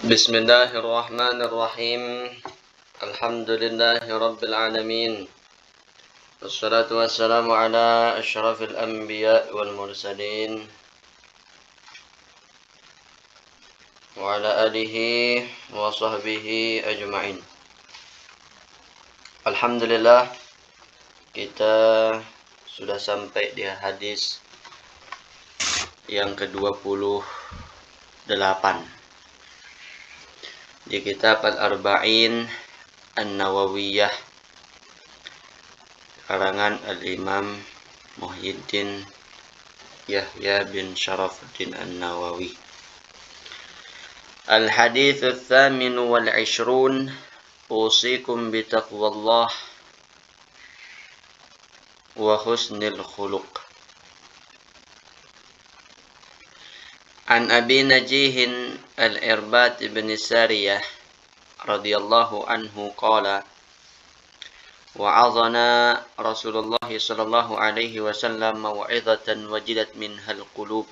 Bismillahirrahmanirrahim. Alhamdulillahi rabbil alamin. Wassalatu wassalamu ala asyrafil anbiya wal mursalin wa ala alihi wa sahbihi ajma'in. Alhamdulillah, kita sudah sampai di hadis yang ke-28 di kitab Al-Arba'in An-Nawawiyah karangan Al-Imam Muhyiddin Yahya bin Sharafuddin An-Nawawi. Al-Hadithu Thaminu wal-Ishrun, Usikum bitaqwallah wa husnil khuluq. An Abi Najihin Al-Irbad bin Sariyah radhiyallahu anhu qala wa'adhana Rasulullah sallallahu alaihi wasallam maw'izatan wajilat minhal qulub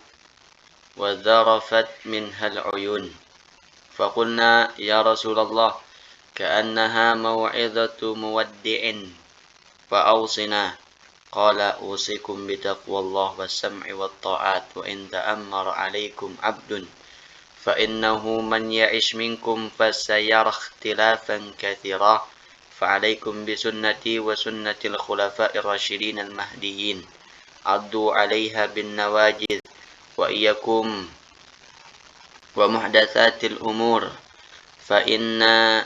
wa dharafat minhal uyun. Faqulna ya Rasulullah ka'annaha maw'izatu muwaddi'in fa'awsina. Qala usikum bitaqwallah was-sam'i wat-ta'at wa in ta'ammara 'alaikum 'abdun fa innahu man ya'ish minkum fasayara ikhtilafan katsira fa 'alaikum bi sunnati wa sunnatil khulafa'ir rasyidin al-mahdiyyin 'addu 'alaiha bin nawajidh wa iyyakum wa muhdatsatil umur fa inna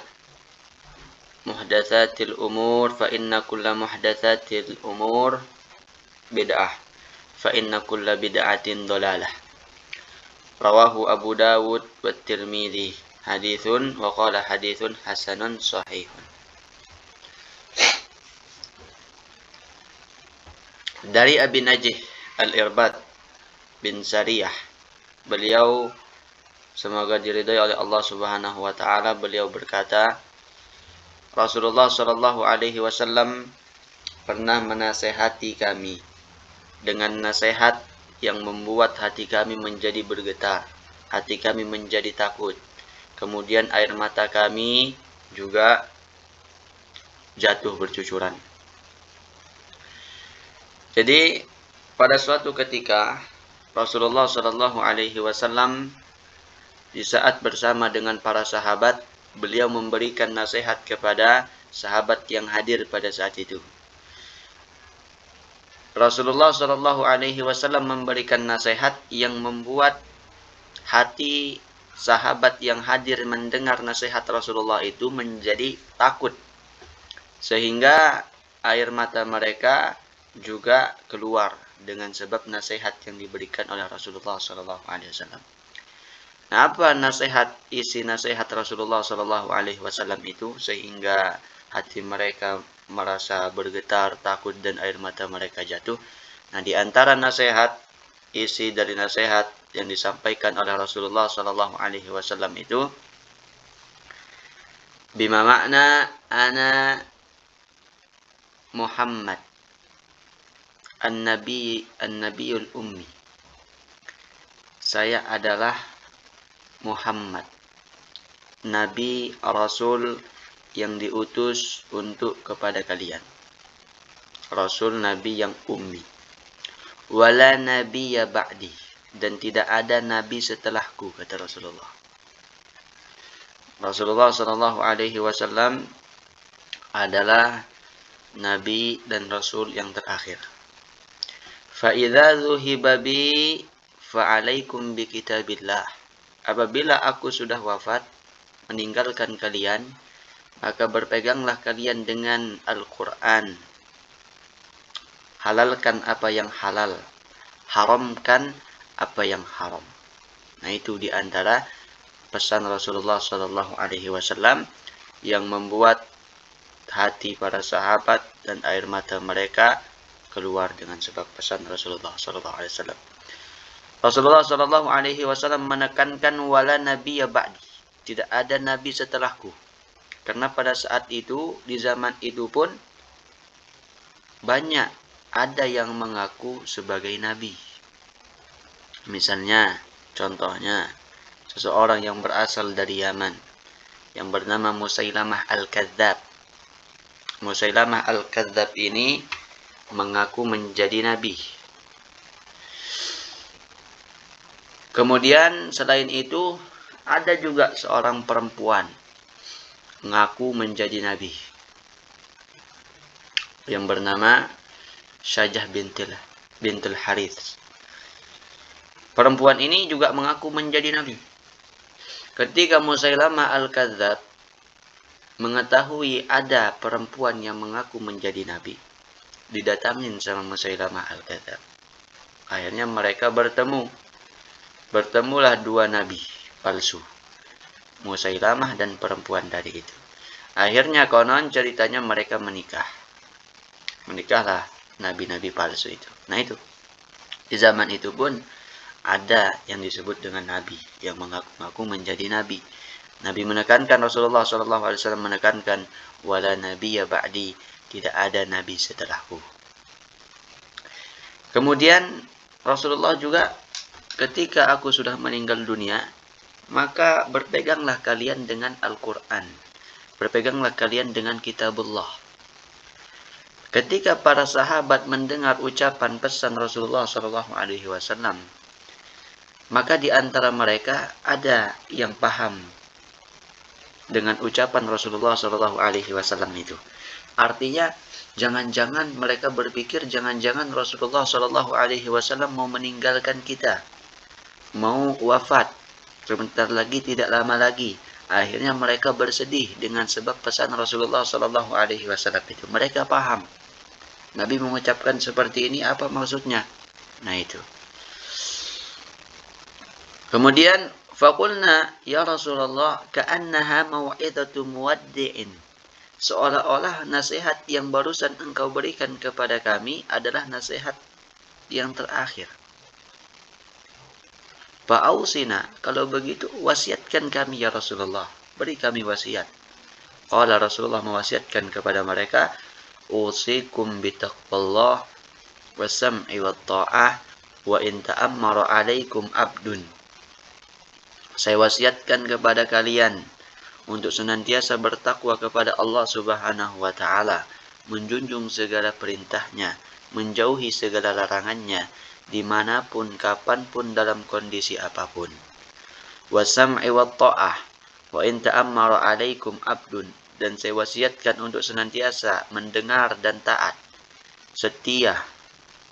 kulla muhdatsatil umur bid'ah fa inna kulla bid'atin dhalalah. Rawahu Abu Dawud wa Tirmidzi. Haditsun wa qala haditsun hasanun sahihun. Dari Abi Najih Al-Irbad bin Sariyah, beliau semoga diridhai oleh Allah Subhanahu wa taala, beliau berkata, Rasulullah sallallahu alaihi wasallam pernah menasehati kami dengan nasihat yang membuat hati kami menjadi bergetar, hati kami menjadi takut. Kemudian air mata kami juga jatuh bercucuran. Jadi pada suatu ketika Rasulullah sallallahu alaihi wasallam di saat bersama dengan para sahabat, beliau memberikan nasihat kepada sahabat yang hadir pada saat itu. Rasulullah Shallallahu Alaihi Wasallam memberikan nasihat yang membuat hati sahabat yang hadir mendengar nasihat Rasulullah itu menjadi takut, sehingga air mata mereka juga keluar dengan sebab nasihat yang diberikan oleh Rasulullah Shallallahu Alaihi Wasallam. Nah, apa isi nasihat Rasulullah Shallallahu Alaihi Wasallam itu sehingga hati mereka merasa bergetar, takut dan air mata mereka jatuh? Nah, di antara isi dari nasihat yang disampaikan oleh Rasulullah Shallallahu Alaihi Wasallam itu, bima makna ana Muhammad an-nabiyul ummi. Saya adalah Muhammad, Nabi Rasul yang diutus untuk kepada kalian. Rasul Nabi yang ummi. Wala nabiyya ba'di, dan tidak ada nabi setelahku, kata Rasulullah. Rasulullah sallallahu alaihi wasallam adalah nabi dan rasul yang terakhir. Fa idza dzuhiba bi fa alaikum bi kitabillah. Apabila aku sudah wafat, meninggalkan kalian, maka berpeganglah kalian dengan Al-Quran. Halalkan apa yang halal, haramkan apa yang haram. Nah, itu di antara pesan Rasulullah Sallallahu Alaihi Wasallam yang membuat hati para sahabat dan air mata mereka keluar dengan sebab pesan Rasulullah Sallallahu Alaihi Wasallam. Rasulullah Shallallahu Alaihi Wasallam menekankan wala nabiyya ba'di, tidak ada nabi setelahku, karena pada saat itu di zaman itu pun banyak ada yang mengaku sebagai nabi. Misalnya, contohnya seseorang yang berasal dari Yaman yang bernama Musailamah Al-Kadzab. Musailamah Al-Kadzab ini mengaku menjadi nabi. Kemudian selain itu ada juga seorang perempuan mengaku menjadi nabi yang bernama Syajah bintul Harith. Perempuan ini juga mengaku menjadi nabi. Ketika Musailamah Al-Kadzab mengetahui ada perempuan yang mengaku menjadi nabi, didatangin sama Musailamah Al-Kadzab. Akhirnya mereka bertemu. Bertemulah dua nabi palsu, Musailamah dan perempuan tadi itu. Akhirnya konon ceritanya mereka menikah. Menikahlah nabi-nabi palsu itu. Nah itu. Di zaman itu pun ada yang disebut dengan nabi yang mengaku-ngaku menjadi nabi. Nabi menekankan, Rasulullah SAW menekankan, wala nabiyya ba'di, tidak ada nabi setelahku. Kemudian Rasulullah juga, ketika aku sudah meninggal dunia, maka berpeganglah kalian dengan Al-Quran. Berpeganglah kalian dengan kitabullah. Ketika para sahabat mendengar ucapan pesan Rasulullah SAW, maka di antara mereka ada yang paham dengan ucapan Rasulullah SAW itu. Artinya, jangan-jangan mereka berpikir, jangan-jangan Rasulullah SAW mau meninggalkan kita, mau wafat sebentar lagi, tidak lama lagi. Akhirnya mereka bersedih dengan sebab pesan Rasulullah SAW itu. Mereka paham Nabi mengucapkan seperti ini, apa maksudnya? Nah itu. Kemudian faqulna ya Rasulullah ka'annaha mau'izatu muwaddi'in. Seolah-olah nasihat yang barusan engkau berikan kepada kami adalah nasihat yang terakhir. Fa'ausina, kalau begitu wasiatkan kami ya Rasulullah, beri kami wasiat. Qala Rasulullah mewasiatkan kepada mereka, usikum bitaqwallah wasam'i watta'ah wa in ta'ammara 'alaikum abdun. Saya wasiatkan kepada kalian untuk senantiasa bertakwa kepada Allah Subhanahu wa taala, menjunjung segala perintahnya, menjauhi segala larangannya, dimanapun, kapanpun, dalam kondisi apapun. Wasam'i wa ta'ah, wa in ta'ammara 'alaikum abdun, dan saya wasiatkan untuk senantiasa mendengar dan taat, setia,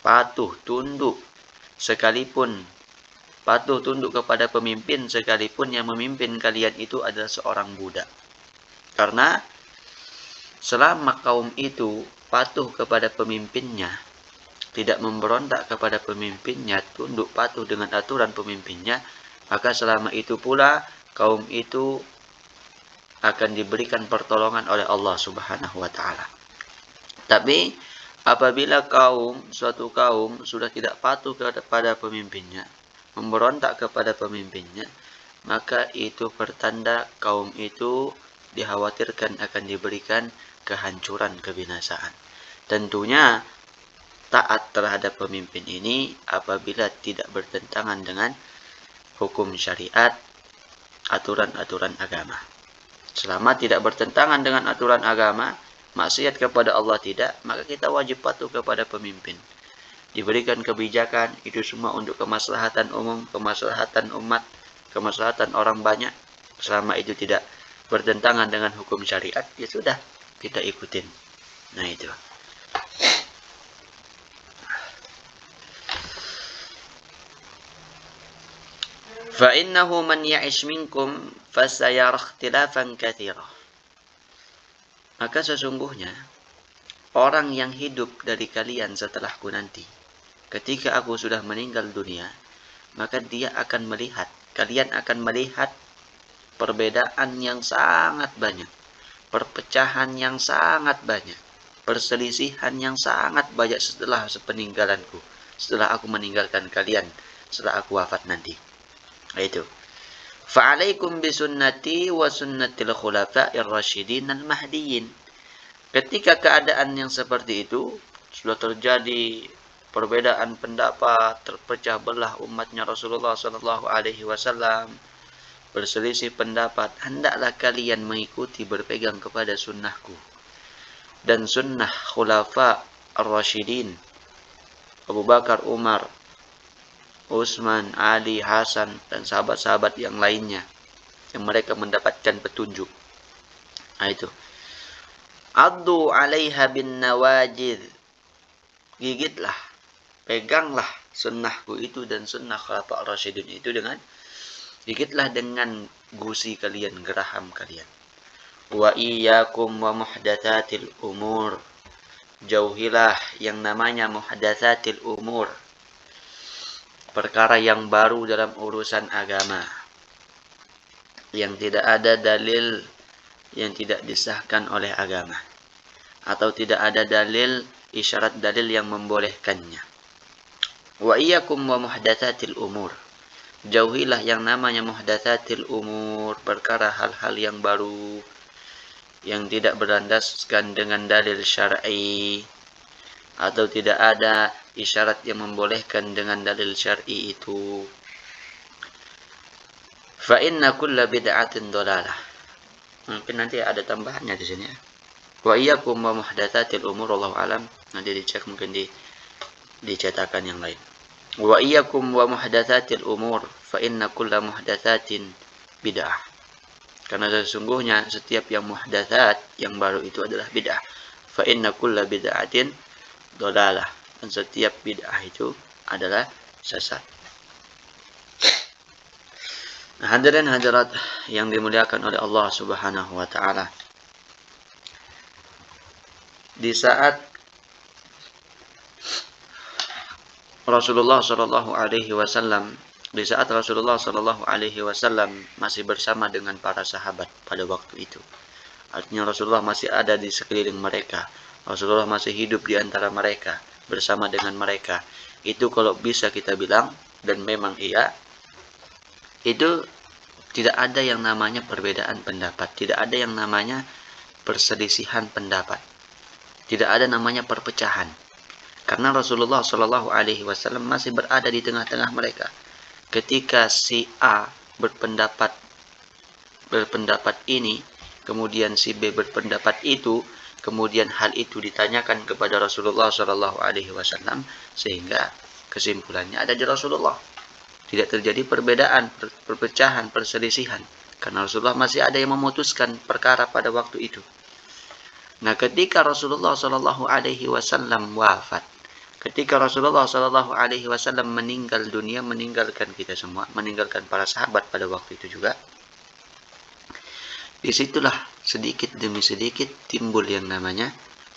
patuh, tunduk, sekalipun patuh tunduk kepada pemimpin sekalipun yang memimpin kalian itu adalah seorang budak. Karena selama kaum itu patuh kepada pemimpinnya, tidak memberontak kepada pemimpinnya, tunduk patuh dengan aturan pemimpinnya, maka selama itu pula kaum itu akan diberikan pertolongan oleh Allah Subhanahu wa taala. Tapi apabila suatu kaum sudah tidak patuh kepada pemimpinnya, memberontak kepada pemimpinnya, maka itu pertanda kaum itu dikhawatirkan akan diberikan kehancuran, kebinasaan. Tentunya taat terhadap pemimpin ini apabila tidak bertentangan dengan hukum syariat, aturan-aturan agama. Selama tidak bertentangan dengan aturan agama, maksiat kepada Allah tidak, maka kita wajib patuh kepada pemimpin. Diberikan kebijakan, itu semua untuk kemaslahatan umum, kemaslahatan umat, kemaslahatan orang banyak. Selama itu tidak bertentangan dengan hukum syariat, ya sudah, kita ikutin. Nah itu. فَإِنَّهُ مَنْ يَعِشْ مِنْكُمْ فَسَيَرَى اخْتِلَافًا كَثِيرًا. Maka sesungguhnya orang yang hidup dari kalian setelahku nanti, ketika aku sudah meninggal dunia, maka dia akan melihat, kalian akan melihat perbedaan yang sangat banyak, perpecahan yang sangat banyak, perselisihan yang sangat banyak setelah sepeninggalanku, setelah aku meninggalkan kalian, setelah aku wafat nanti. Itu. Fa'alaikum bisunnati wa sunnatil khulafa'ir rasyidin al-mahdiyyin. Ketika keadaan yang seperti itu sudah terjadi perbedaan pendapat, terpecah belah umatnya Rasulullah SAW, berselisih pendapat, hendaklah kalian mengikuti berpegang kepada sunnahku dan sunnah khulafa ar-rasyidin, Abu Bakar, Umar, Utsman, Ali, Hasan, dan sahabat-sahabat yang lainnya yang mereka mendapatkan petunjuk. Nah itu. Addu 'alaiha bin nawajid. Gigitlah, peganglah sunnahku itu dan sunnah khulafa ar-rasyidin itu dengan gigitlah dengan gusi kalian, geraham kalian. Wa iyyakum wa muhdatsatil umur. Jauhilah yang namanya muhdatsatil umur, perkara yang baru dalam urusan agama, yang tidak ada dalil, yang tidak disahkan oleh agama, atau tidak ada dalil, isyarat dalil yang membolehkannya. Wa iyyakum wa muhdatsatil umur. Jauhilah yang namanya muhdatsatil umur, perkara hal-hal yang baru, yang tidak berlandaskan dengan dalil syar'i, atau tidak ada isyarat yang membolehkan dengan dalil syar'i itu. Fa inna kulla bid'atin dhalalah. Mungkin nanti ada tambahannya di sini. Wa iyyakum wa muhdatsatil umur, wallahu alam. Nanti dicek mungkin dicetakan yang lain. Wa iyyakum wa muhdatsatil umur, fa inna kulla muhdatsatin bid'ah. Karena sesungguhnya setiap yang muhdatsat, yang baru itu adalah bid'ah. Fa inna kulla bid'atin dhalalah. Dan setiap bid'ah itu adalah sesat. Nah, hadirin hadirat yang dimuliakan oleh Allah Subhanahu wa taala. Di saat Rasulullah sallallahu alaihi wasallam masih bersama dengan para sahabat pada waktu itu. Artinya Rasulullah masih ada di sekeliling mereka. Rasulullah masih hidup di antara mereka, bersama dengan mereka. Itu kalau bisa kita bilang, dan memang iya, itu tidak ada yang namanya perbedaan pendapat, tidak ada yang namanya perselisihan pendapat, tidak ada namanya perpecahan. Karena Rasulullah Shallallahu Alaihi Wasallam masih berada di tengah-tengah mereka. Ketika si A berpendapat ini, kemudian si B berpendapat itu, kemudian hal itu ditanyakan kepada Rasulullah Shallallahu Alaihi Wasallam, sehingga kesimpulannya ada di Rasulullah. Tidak terjadi perbedaan, perpecahan, perselisihan, karena Rasulullah masih ada yang memutuskan perkara pada waktu itu. Nah, ketika Rasulullah Shallallahu Alaihi Wasallam wafat, ketika Rasulullah Shallallahu Alaihi Wasallam meninggal dunia, meninggalkan kita semua, meninggalkan para sahabat pada waktu itu juga, disitulah sedikit demi sedikit timbul yang namanya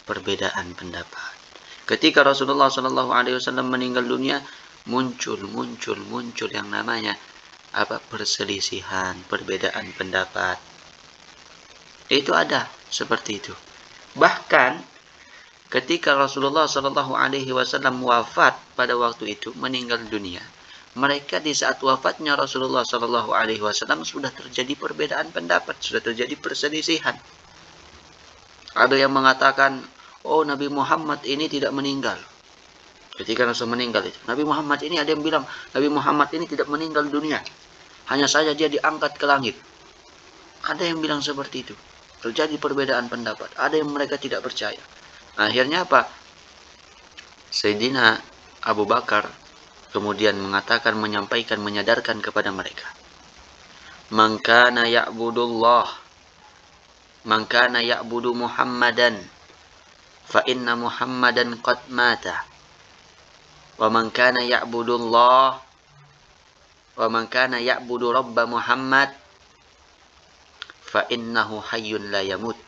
perbedaan pendapat. Ketika Rasulullah Shallallahu Alaihi Wasallam meninggal dunia, muncul yang namanya perselisihan, perbedaan pendapat. Itu ada seperti itu. Bahkan ketika Rasulullah Shallallahu Alaihi Wasallam wafat pada waktu itu, meninggal dunia, mereka di saat wafatnya Rasulullah Shallallahu Alaihi Wasallam sudah terjadi perbedaan pendapat, sudah terjadi perselisihan. Ada yang mengatakan, oh Nabi Muhammad ini tidak meninggal. Ketika Rasul meninggal itu, Nabi Muhammad ini, ada yang bilang Nabi Muhammad ini tidak meninggal dunia, hanya saja dia diangkat ke langit. Ada yang bilang seperti itu. Terjadi perbedaan pendapat. Ada yang mereka tidak percaya. Akhirnya apa? Sayyidina Abu Bakar kemudian mengatakan, menyampaikan, menyadarkan kepada mereka, Man kana ya'budu Muhammadan fa inna Muhammadan qad mata. Wa man kana ya'budu Rabba Muhammad fa innahu hayyun la yamut.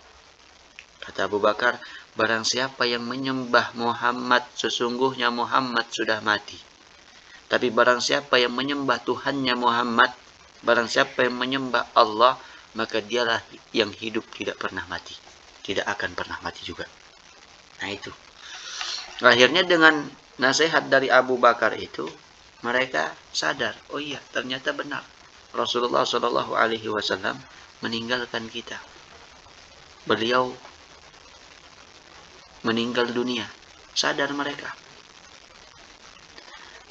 Kata Abu Bakar, barang siapa yang menyembah Muhammad, sesungguhnya Muhammad sudah mati. Tapi barang siapa yang menyembah Tuhannya Muhammad, barang siapa yang menyembah Allah, maka dialah yang hidup, tidak pernah mati, tidak akan pernah mati juga. Nah itu. Akhirnya dengan nasihat dari Abu Bakar itu, mereka sadar, oh iya, ternyata benar. Rasulullah Shallallahu Alaihi Wasallam meninggalkan kita. Beliau meninggal dunia. Sadar mereka.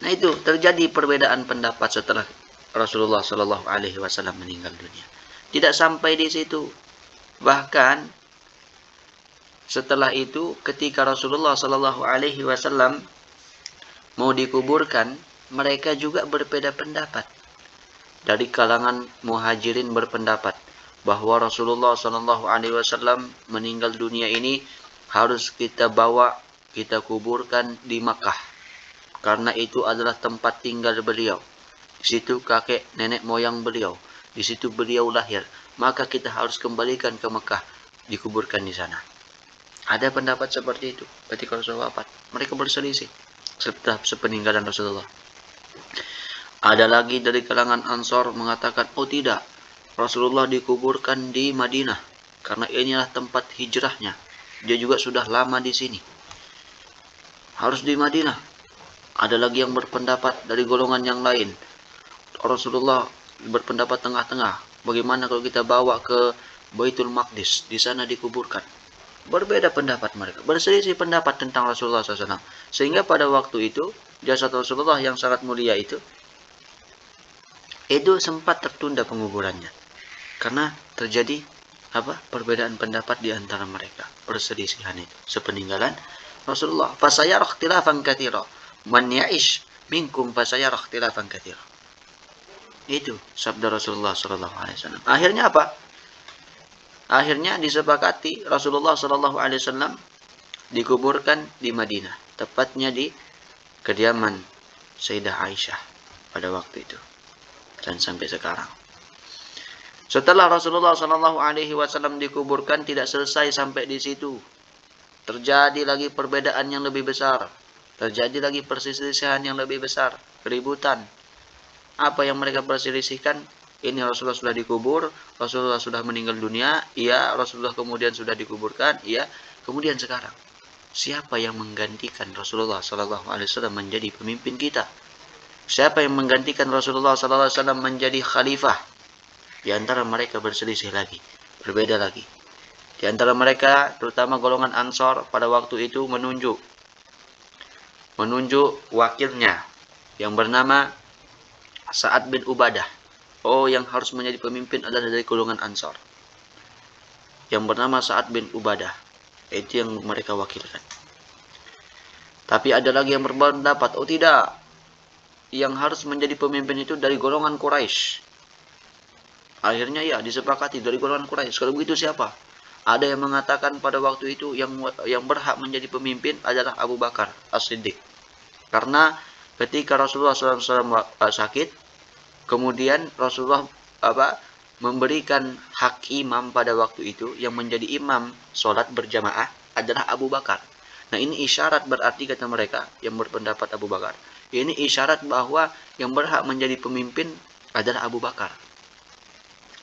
Nah itu, terjadi perbedaan pendapat setelah Rasulullah Shallallahu Alaihi Wasallam meninggal dunia. Tidak sampai di situ, bahkan setelah itu ketika Rasulullah Shallallahu Alaihi Wasallam mau dikuburkan, mereka juga berbeda pendapat. Dari kalangan muhajirin berpendapat bahwa Rasulullah Shallallahu Alaihi Wasallam meninggal dunia ini harus kita bawa, kita kuburkan di Makkah, karena itu adalah tempat tinggal beliau. Di situ kakek nenek moyang beliau, di situ beliau lahir. Maka kita harus kembalikan ke Mekah, dikuburkan di sana. Ada pendapat seperti itu ketika Rasulullah wafat. Mereka berselisih setelah sepeninggalan Rasulullah. Ada lagi dari kalangan Ansor mengatakan, oh tidak, Rasulullah dikuburkan di Madinah karena inilah tempat hijrahnya. Dia juga sudah lama di sini. Harus di Madinah. Ada lagi yang berpendapat dari golongan yang lain, Rasulullah berpendapat tengah-tengah. Bagaimana kalau kita bawa ke Baitul Maqdis, di sana dikuburkan? Berbeda pendapat mereka, berselisih pendapat tentang Rasulullah SAW. Sehingga pada waktu itu, jasad Rasulullah yang sangat mulia itu sempat tertunda penguburannya. Karena terjadi perbedaan pendapat di antara mereka, perselisihan itu sepeninggalan Rasulullah. Fasayara ikhtilafan katsira, man ya'ish minkum fasayara ikhtilafan katsira. Itu sabda Rasulullah Sallallahu Alaihi Wasallam. Akhirnya apa? Akhirnya disepakati Rasulullah Sallallahu Alaihi Wasallam dikuburkan di Madinah, tepatnya di kediaman Sayyidah Aisyah pada waktu itu, dan sampai sekarang. Setelah Rasulullah Sallallahu Alaihi Wasallam dikuburkan, tidak selesai sampai di situ. Terjadi lagi perbedaan yang lebih besar, terjadi lagi perselisihan yang lebih besar, keributan. Apa yang mereka perselisihkan? Ini Rasulullah sudah dikubur, Rasulullah sudah meninggal dunia, iya, Rasulullah kemudian sudah dikuburkan, iya. Kemudian sekarang, siapa yang menggantikan Rasulullah Sallallahu Alaihi Wasallam menjadi pemimpin kita? Siapa yang menggantikan Rasulullah Sallallahu Alaihi Wasallam menjadi khalifah? Di antara mereka berselisih lagi, berbeda lagi. Di antara mereka, terutama golongan Ansor pada waktu itu menunjuk wakilnya yang bernama Sa'ad bin Ubadah. Oh, yang harus menjadi pemimpin adalah dari golongan Ansor, yang bernama Sa'ad bin Ubadah. Itu yang mereka wakilkan. Tapi ada lagi yang berpendapat, oh tidak, yang harus menjadi pemimpin itu dari golongan Quraisy. Akhirnya ya disepakati dari golongan Quraisy. Kalau begitu siapa? Ada yang mengatakan pada waktu itu yang berhak menjadi pemimpin adalah Abu Bakar As-Siddiq. Karena ketika Rasulullah SAW sakit, kemudian Rasulullah memberikan hak imam pada waktu itu, yang menjadi imam sholat berjamaah adalah Abu Bakar. Nah, ini isyarat, berarti kata mereka yang berpendapat Abu Bakar, ini isyarat bahwa yang berhak menjadi pemimpin adalah Abu Bakar.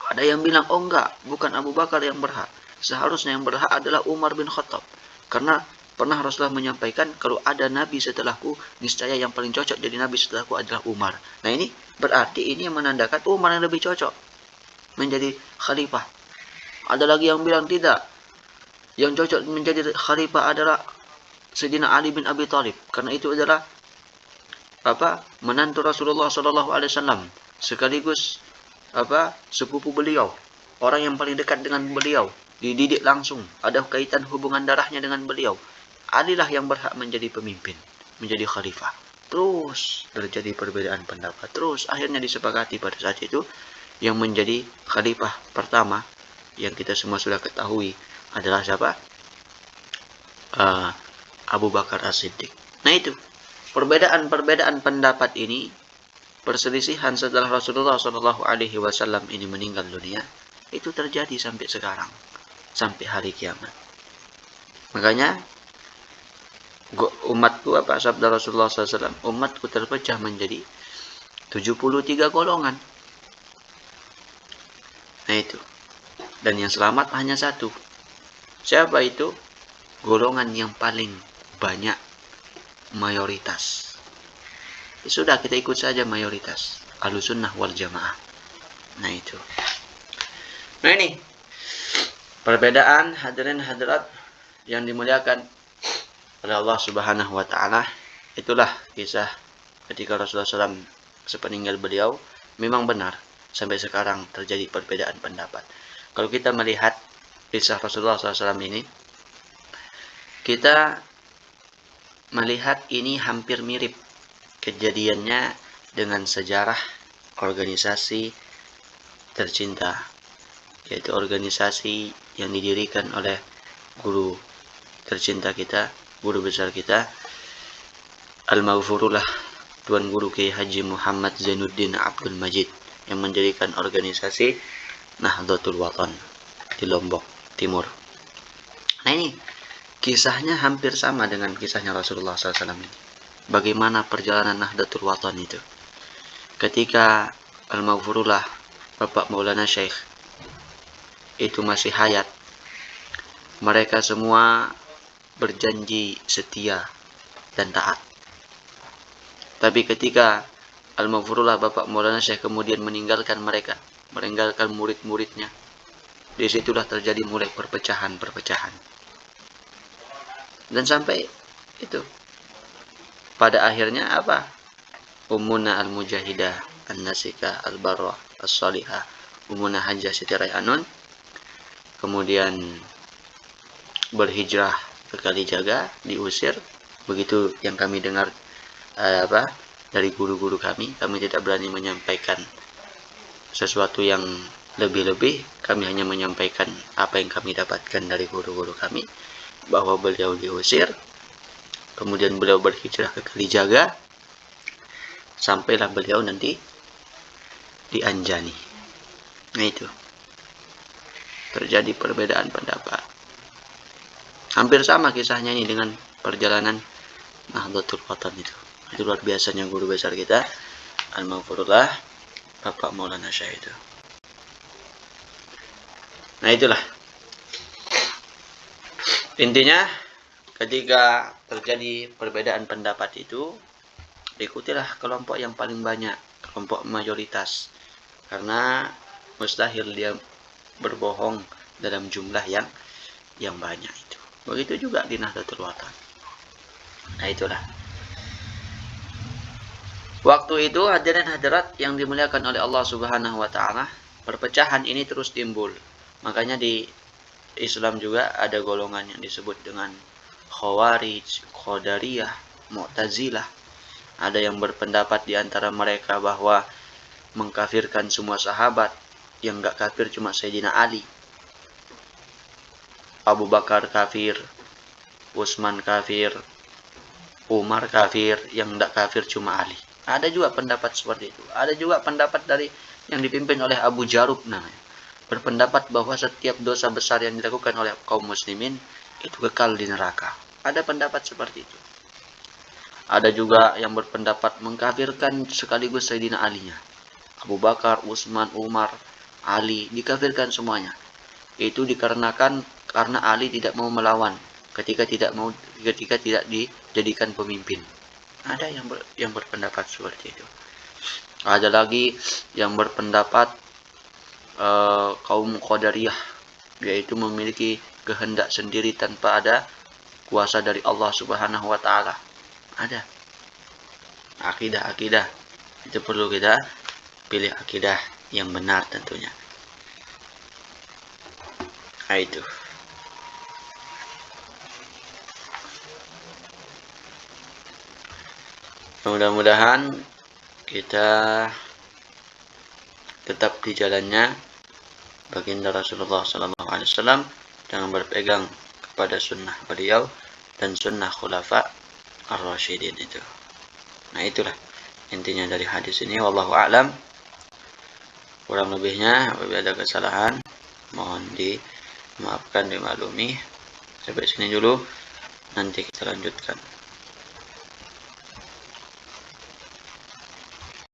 Ada yang bilang, oh enggak, bukan Abu Bakar yang berhak. Seharusnya yang berhak adalah Umar bin Khattab. Karena pernah Rasulullah menyampaikan, kalau ada nabi setelahku, niscaya yang paling cocok jadi nabi setelahku adalah Umar. Nah, ini berarti ini yang menandakan Umar yang lebih cocok menjadi khalifah. Ada lagi yang bilang tidak, yang cocok menjadi khalifah adalah Sayyidina Ali bin Abi Thalib, karena itu adalah menantu Rasulullah Sallallahu Alaihi Wasallam, sekaligus sepupu beliau, orang yang paling dekat dengan beliau, dididik langsung, ada kaitan hubungan darahnya dengan beliau. Ali lah yang berhak menjadi pemimpin, menjadi khalifah. Terus terjadi perbedaan pendapat, terus akhirnya disepakati pada saat itu yang menjadi khalifah pertama yang kita semua sudah ketahui adalah siapa? Abu Bakar As-Siddiq. Nah, itu perbedaan pendapat ini, perselisihan setelah Rasulullah Shallallahu Alaihi Wasallam ini meninggal dunia, itu terjadi sampai sekarang, sampai hari kiamat. Makanya umatku, sabda Rasulullah SAW, umatku terpecah menjadi 73 golongan. Nah, itu. Dan yang selamat hanya satu. Siapa itu? Golongan yang paling banyak, mayoritas. Ya sudah, kita ikut saja mayoritas, Ahlussunnah wal Jamaah. Nah, itu. Nah, ini perbedaan hadirin hadirat yang dimuliakan oleh Allah Subhanahu wa taala. Itulah kisah ketika Rasulullah SAW sepeninggal beliau memang benar sampai sekarang terjadi perbedaan pendapat. Kalau kita melihat kisah Rasulullah SAW ini, kita melihat ini hampir mirip kejadiannya dengan sejarah organisasi tercinta, yaitu organisasi yang didirikan oleh guru tercinta kita, guru besar kita, Al-Maghfurullah Tuan Guru Kiai Haji Muhammad Zainuddin Abdul Majid, yang mendirikan organisasi Nahdlatul Wathon di Lombok Timur. Nah, ini kisahnya hampir sama dengan kisahnya Rasulullah SAW ini. Bagaimana perjalanan Nahdlatul Wathon itu? Ketika Al-Maghfurullah Bapak Maulana Syekh itu masih hayat, mereka semua berjanji setia dan taat. Tapi ketika Al-Maghfurullah Bapak Maulana Syekh kemudian meninggalkan mereka, meninggalkan murid-muridnya, disitulah terjadi mulai perpecahan-perpecahan. Dan sampai itu, pada akhirnya apa? Ummuna Al-Mujahidah An-Nasikah Al-Barrah As-Salihah, Ummuna Hajjah Siti Raihanun, kemudian berhijrah ke Kalijaga, diusir. Begitu yang kami dengar dari guru-guru kami tidak berani menyampaikan sesuatu yang lebih-lebih. Kami hanya menyampaikan apa yang kami dapatkan dari guru-guru kami, bahwa beliau diusir, kemudian beliau berhijrah ke Kalijaga, sampailah beliau nanti di Anjani. Nah, itu terjadi perbedaan pendapat. Hampir sama kisahnya ini dengan perjalanan Nahdlatul Wathon itu. Itu luar biasanya guru besar kita, Al-Maghfurullah Bapak Maulana Syekh itu. Nah, itulah intinya, ketika terjadi perbedaan pendapat itu, diikutilah kelompok yang paling banyak, kelompok mayoritas, karena mustahil dia berbohong dalam jumlah yang banyak itu. Begitu juga di Nahdlatul Wathon. Nah, itulah. Waktu itu hadirin hadirat yang dimuliakan oleh Allah Subhanahu wa taala, perpecahan ini terus timbul. Makanya di Islam juga ada golongan yang disebut dengan Khawarij, Qadariyah, Mu'tazilah. Ada yang berpendapat di antara mereka bahwa mengkafirkan semua sahabat, yang enggak kafir cuma Sayyidina Ali. Abu Bakar kafir, Utsman kafir, Umar kafir, yang enggak kafir cuma Ali. Ada juga pendapat seperti itu. Ada juga pendapat dari yang dipimpin oleh Abu Jarub namanya, berpendapat bahwa setiap dosa besar yang dilakukan oleh kaum muslimin itu kekal di neraka. Ada pendapat seperti itu. Ada juga yang berpendapat mengkafirkan sekaligus Sayyidina Ali-nya. Abu Bakar, Utsman, Umar, Ali dikafirkan semuanya. Itu dikarenakan karena Ali tidak mau melawan ketika tidak dijadikan pemimpin. Ada yang berpendapat seperti itu. Ada lagi yang berpendapat kaum Qadariyah, yaitu memiliki kehendak sendiri tanpa ada kuasa dari Allah Subhanahu wa taala. Ada akidah-akidah itu, perlu kita pilih akidah yang benar tentunya. Nah, itu. Mudah-mudahan kita tetap di jalannya baginda Rasulullah SAW, dengan berpegang kepada sunnah beliau dan sunnah khulafa ar-rasyidin itu. Nah, itulah intinya dari hadis ini. Wallahu a'lam. Kurang lebihnya apabila ada kesalahan mohon dimaafkan, dimaklumi. Sampai sini dulu, nanti kita lanjutkan.